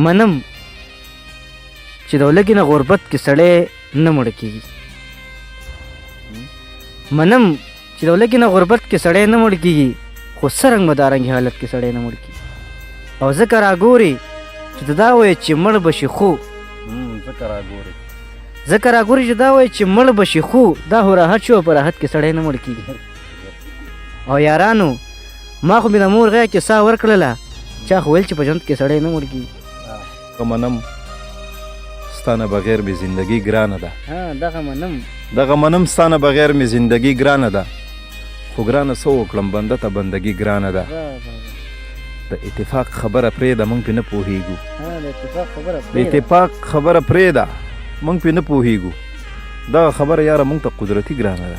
منم چې د ولږې نه غربت کې سړی نه مړ کېږي، منم چې د ولږې نه غربت کې سړی نه مړ کېږي، خو څرنګ به دارنګې حالت کې سړی نه مړ کېږي. او ځکه راګورې چې ته دا وایې چې مړ به شي خو ځکه راګورې چې دا وایې چې مړ به شي خو دا خو راحت شو، په راحت کې سړی نه مړ کېږي. او یارانو ما خو مې د مور غیا کې ساه ورکړله، چا خو ویل چې په ژوند کې سړی نه مړ کېږي. منم ستانه بغیر مې زندګي ګرانه ده، دغه منم ستانه بغیر مې زندګي ګرانه ده، خو ګرانه څه وکړم بنده ته بندګي ګرانه ده. د اتفاق خبره پرېږده موږ پرې نه پوهېږو، د اتفاق خبره پرېږده موږ پرې نه پوهېږو، دغه خبره یاره موږ ته قدرتي ګرانه ده.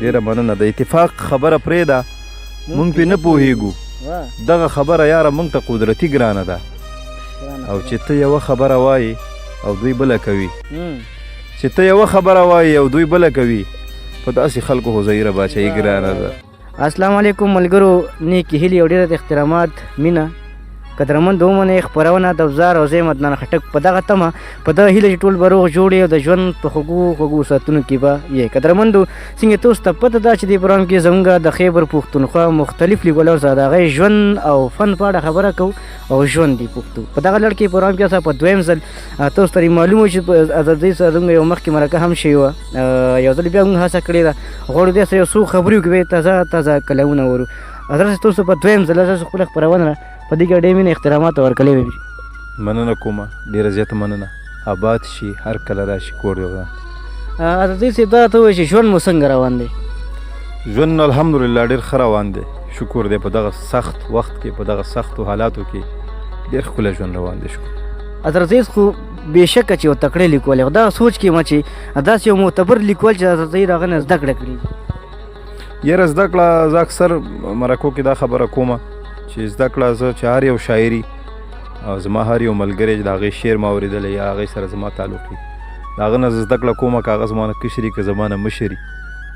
ډېره مننه. د اتفاق خبره پرېږده موږ پرې نه پوهېږو، دغه خبره یاره موږ ته قدرتي ګرانه ده. او چې ته یوه خبره وایې او دوی بله کوي، چې ته یوه خبره وایې او دوی بله کوي، په داسې خلکو خو ظهیره باچایي ګرانه ده. السلام علیکم ملګرو، نیکې هیلې او ډېر احترامات، مینه قدرمند ومنئ خپرونه د ابزار او زه عدنان خټک په دغه تمه په دغه هیله چې ټول به روغ جوړ او د ژوند په خوږو ساعتونو کې به یې قدرمندو څنګه تاسو ته پته ده چې دې پروګرام کې زموږ د خیبر پښتونخوا مختلف لیکوالو سره د هغې ژوند او فن په اړه خبره کوو او ژوند دی پښتو. په دغه لړ کې پروګرام کې په دویم ځل تاسو ته معلومه چې په ازادۍ سره زموږ یو مخکې مرکه هم شوې وه، یو ځل بیا موږ هڅه کړې ده غواړو دې سره یو څو خبرې وکړو، تازه کلامونه ورو. حضرت تاسو په دویم ځل تاسو خپله خپرونه په دې کې ډېر مینه احترامات ورکړی وي. مننه کومه، ډېره زیاته مننه. آباد شي، هر کله راشي کور دی وران. حضرت صاحب دا ته وایي چې ژوند مو څنګه روان دی؟ ژوند الحمدلله ډېر ښه روان دی، شکر دی. په دغه سخت وخت کې، په دغه سختو حالاتو کې ډېر ښکلی ژوند روان دی، شکر. حضرت صاحب خو بېشکه چې یو تکړه لیکوال یې، دا سوچ کې ما چې داسې یو معتبر لیکوال چې حضرت صاحب هغه نه زده کړه کړې. یاره زده کړه زه اکثر مرکو کې دا خبره کومه چې زده کړه زه چې هر یو شاعري او زما هر یو ملګری چې د هغې شعر ما اورېدلی یا هغې سره زما تعلق وي، د هغه نه زه زده کړه کومه، که هغه زما نه کشري که زما نه مشري،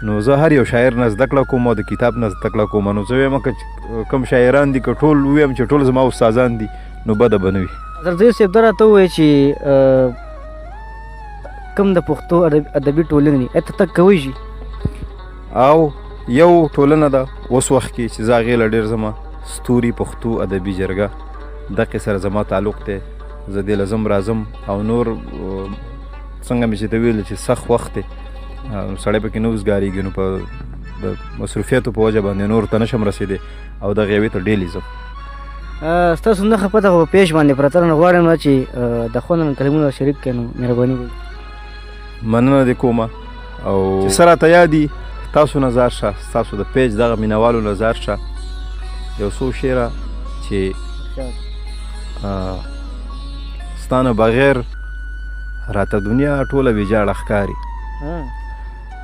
نو زه هر یو شاعر نه زده کړه کوم او د کتاب نه زده کړه کوم. نو زه وایم که کوم شاعران دي که ټول ووایم چې ټول زما استادان دي نو بده به نه وي. حضرت صاحب دا راته ووایه چې کوم د پښتو ادبي ټولنې ته تګ کوی شي؟ او یو ټولنه ده اوس وخت کې چې زه هغې له ډېر زما ستوري پښتو ادبي جرګه دغې سره زما تعلق دی، زه دې له ځم راځم او نور څنګه مې چې ته ویل چې سخت وخت دی سړی پکې نه وزګارېږي، نو په د مصروفیاتو په وجه باندې نور ته نشم رسېدی او دغې یوې ته ډېلې ځم. ستاسو نښه پته خو په پیش باندې پرته ده، نو غواړم چې د خوند کلمونه شریک کړئ، نو مهرباني وکړئ. مننه دې کومه. او چې څه راته یاد دي تاسو نظر شه، ستاسو د پیج دغه مینوالو نظر شه، یو څو شعره چې ستانه بغیر راته دنیا ټوله ویجاړه ښکاري،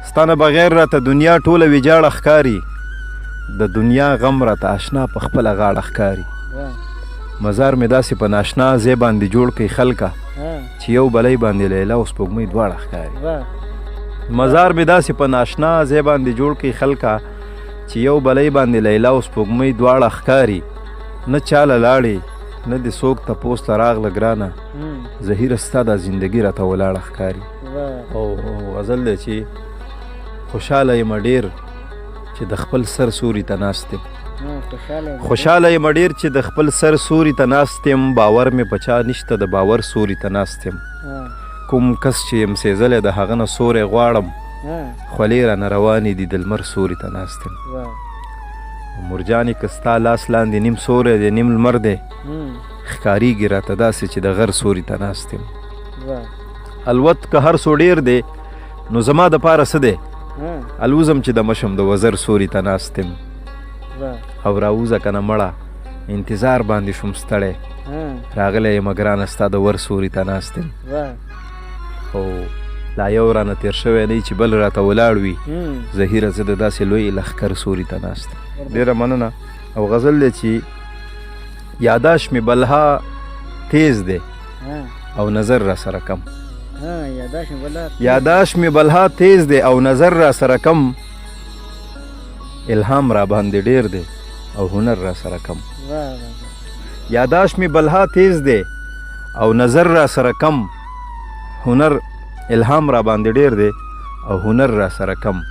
ستانه بغیر راته دنیا ټوله ویجاړه ښکاري، د دنیا غم راته اشنا په خپله غاړه ښکاري، مزار مې داسې په ناشنا ځای باندې جوړ کړئ خلکه چې یو بلی باندې لیلا او سپوږمۍ دواړه ښکاري، مزار مې داسې په ناشنا ځای باندې جوړ کړئ خلکه چې یو بلی باندې لیلا او سپوږمۍ دواړه ښکاري، نه چاله لاړې نه دې څوک تپوس ته راغله ګرانه، زهیره ستا دا زندګي راته ولاړه ښکاري. او غزل دی چې خوشحاله یم ډېر چې د خپل سر سوري ته ناست یم، خوشحاله یم ډېر چې د خپل سر سوري ته ناست یم، باور مې په چا نشته د باور سوري ته ناست یم، کوم کس چې یم سېزلی د هغه نه سوری غواړم، خولې رانه روانې دي د لمر سوري ته ناست یم. مرجانې که ستا لاس لاندې نیم سوری دی نیم لمر دی، ښکارېږي راته داسې چې د غر سوري ته ناست یم. الوت که هر څو ډېر دی نو زما دپاره څه دی، الوزم چې د مشم د وزر سوري ته ناست یم، او راوځه که نه مړه انتظار باندې شوم ستړی، راغلی یم ګرانه ستا د ور سوري ته ناست یم. او لا یو رانه تېر شوی نه چې بل راته ولاړ وي، زهیره زه د داسې لوی لښکر سوري ته ناست یم. ډېره مننه. او غزل دی چې یاداش مې بلها تیز دی او نظر را سره کم، یاداش مې بلها تیز دی او نظر را سره کم، الهام را باندې ډېر دی او هنر را سره کم، یاداش می بلها تیز دی او نظر را سره کم هنر الهام را باندې ډیر دی او هنر را سره کم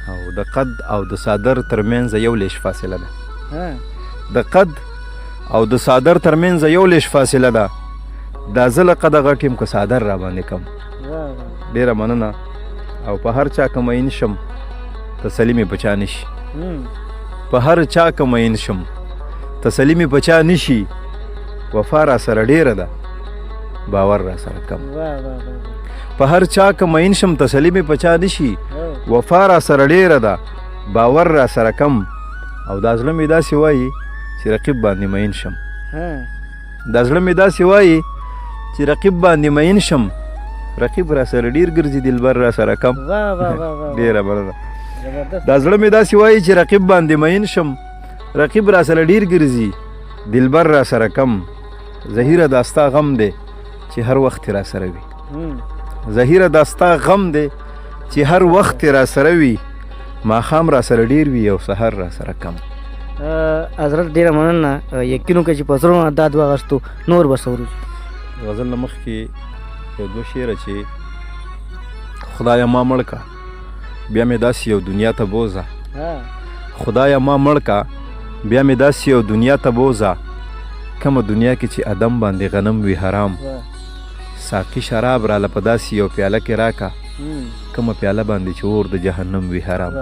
او د قد او د صادر ترمنځ یو لیش فاصله ده د قد او د صادر ترمنځ یو لیش فاصله ده دا زه له قده غټ یم که صادر را باندې کم ډیره مننه او په هر چا که مین شم تسلي مې په چا نشي په هر چا که مین شم تسلي مې په چا نشي وفا را سره ډیره ده باور را سره کم په هر چا که مین شم تسلي مې په چا نشي وفا را سره ډیره ده باور را سره کم او دا زړه مې داسې وایي چې رقیب باندې مین شم دا زړه مې داسې وایي چې رقیب باندې مین شم رقیب را سره ډیر ګرځي دلبر را سره کم ډیره مننه دا زړه مې داسې وایي چې رقیب باندې مین شم رقیب را سره ډیر ګرځي دلبر را سره کم زهیره دا ستا غم دی چې هر وخت را سره وي زهیره دا ستا غم دی چې هر وخت را سره وي ماښام را سره ډیر وي او سحر را سره کم حضرت ډیره مننه یقین وکړه چې په زړونو دا دوه اغوستو نور به څه وروځي غزل نه مخکې یو دوه شعره چې خدایه ما مړ کا بیا مې داسې یو دنیا ته بوزه خدایه ما مړ کا بیا مې داسې یو دنیا ته بوزه کومه دنیا کې چې ادم باندې غنم وي حرام ساقي شراب راله په داسې یو پیاله کې راکه کومه پیاله باندې چې اور د جهنم وي حرام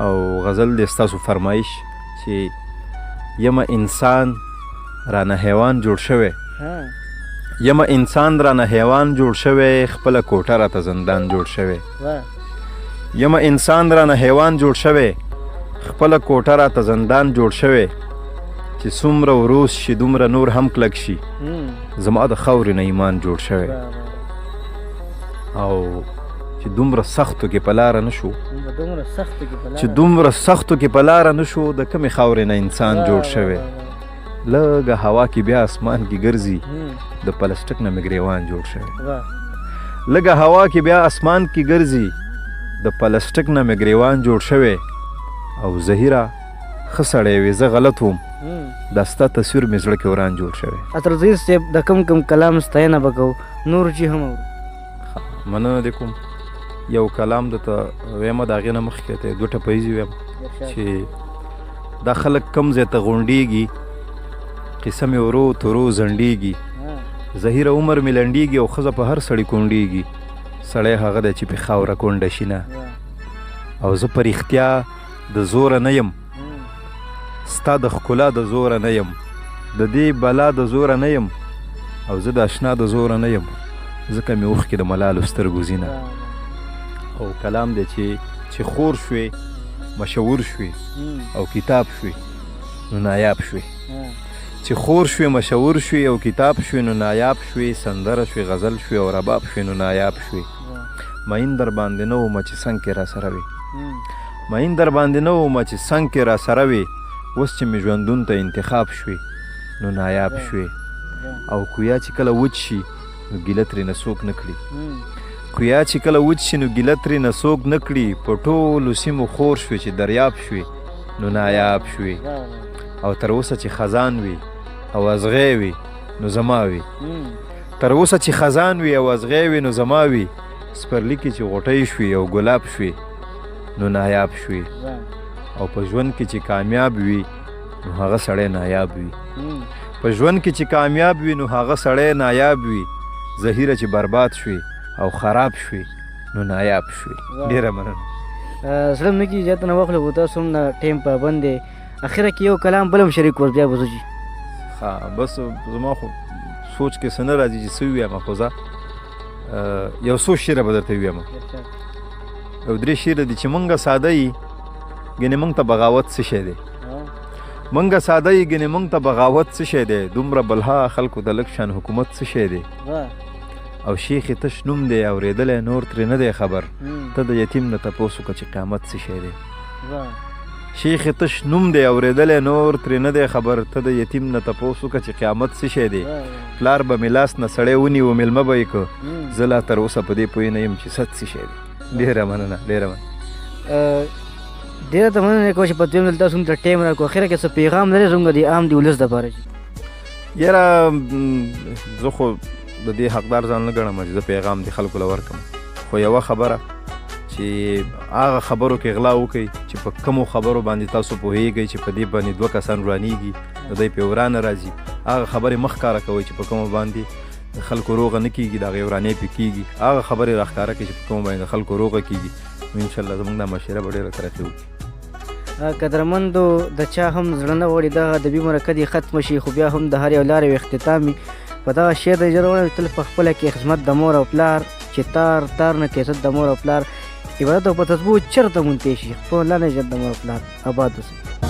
او غزل دی ستاسو فرمایش چې یمه انسان رانه حیوان جوړ شوی یمه انسان رانه حیوان جوړ شوی خپله کوټه راته زندان جوړ شوی یمه انسان رانه حیوان جوړ شوی خپله کوټه راته زندان جوړ شوی چې څومره وروس شي دومره نور هم کلک شي زما د خاورې نه ایمان جوړ شوی او چې دومره سختو کې په لاره نه شو چې دومره سختو کې په لاره نه شو د کمې خاورې نه انسان جوړ شوی لږه هوا کې بیا اسمان کې ګرځي د پلسټک نه مې ګریوان جوړ شوی لږه هوا کې بیا اسمان کې ګرځي د پلسټک نه مې ګریوان جوړ شوی او زهیره ښه سړی وې زه غلط وم دا ستا تصویر مې زړه کې وران جوړ شوی حضرت زهیر صاحب د کم کم کلام ستاینه به کوو نور چې هم اورو مننه دې کوم یو کلام درته ویمه د هغې نه مخکې ته دوه ټپیزې ویم چې دا خلک کم ځای ته غونډېږي قصه مې ورو تورو زنډېږي زهیره عمر مې لنډېږي او ښځه په هر سړي کونډېږي سړی هغه دی چې پې خاوره کونډه شي نه او زه په رښتیا د زوره نه یم ستا د ښکلا د زوره نه یم د دې بلا د زوره نه یم او زه د اشنا د زوره نه یم ځکه مې اوښکې د ملالو سترګو ځینه او کلام دی چې خور شوې مشهور شوې او کتاب شوې نو نایاب شوې چې خور شوې مشهور شوې او کتاب شوې نو نایاب شوې سندره شوې غزل شوې او رباب شوې نو نایاب شوې مین در باندې نه ومه چې څنګ کې را سره وې مین در باندې نه ومه چې څنګ کې را سره وې اوس چې مې ژوندون ته انتخاب شوې نو نایاب شوې او کویا چې کله وچ شي نو ګیله ترېنه څوک نه کړي کویا چې کله وچ شي نو ګیله ترېنه څوک نه کړي په ټولو سیمو خور شوې چې دریاب شوې نو نایاب شوې او تر اوسه چې خزان وي او ازغی وي نو زما وي تر اوسه چې خزان وي او ازغی وي نو زما وي سپرلي کې چې غوټۍ شوې او ګلاب شوې نو نایاب شوې او په ژوند کې چې کامیاب وي نو هغه سړی نایاب وي په ژوند کې چې کامیاب وي نو هغه سړی نایاب وي زهیره چې برباد شوې او خراب شوې نو نایاب شوې ډېره مننه زړه مې کې اجازه نه واخلو خو تاسو هم د ټایم پابند دی اخره کې یو کلام بل هم شریک ور بیا به ځو ها بس زما خو سوچ کې څه نه راځي چې څه ووایم خو زه یو څو شعره به درته ووایم یو درې شعره دي چې مونږه ساده یي ګنې مونږ ته بغاوت څه شی دی مونږه ساده یي ګنې مونږ ته بغاوت څه شی دی دومره بلها خلکو د لږ شان حکومت څه شی دی او شیخ تش نوم دی اورېدلی نور ترې نه دی خبر ته د یتیم نه تپوس وکړه چې قیامت څه شی دی شیخ تش نوم دی اورېدلی نور ترې نه دی خبر ته د یتیم نه تپوس وکړه چې قیامت څه شی دی پلار به مې لاس نه سړی ونیو میلمه به یې که زه لا تر اوسه په دې پوه نه یم چې ست څه شی دی ډېره مننه ډېره مننه ډېره ته مننه کوم چې په دویم ځل تاسو موږ ته ټایم راکړو اخره کې څه پیغام لرې زموږ د عام د ولس دپاره یاره زه خو د دې حقدار ځان نه ګڼم چې زه پیغام د خلکو له ورکړم، خو یوه خبره چې هغه خبرو کې غلا وکړئ چې په کومو خبرو باندې تاسو پوهیږئ چې په دې باندې 2 کسان ورانیږي، د دوی په ورانه راځي، هغه خبرې مخ ښکاره کوئ چې په کومو باندې خلکو روغه نه کېږي، د هغې ورانۍ پې کېږي، هغه خبرې راښکاره کړئ چې په کومو باندې خلکو روغه کېږي. نو انشاءالله زموږ دا مشوره به ډېره ترقي وکړي. قدرمندو د چا هم زړه نه غواړي دغه ادبي مرکه دې ختمه شي، خو بیا هم د هر یو لارې یو اختتام وي. په دغه شعر د اجازه تل په خپله کې خدمت د مور او پلار چې تار نه کې عزت د مور او پلار عبادت او په تسبو چرته مونتې شي. خپل لاندې عزت د مور او پلار آباد اوسئ.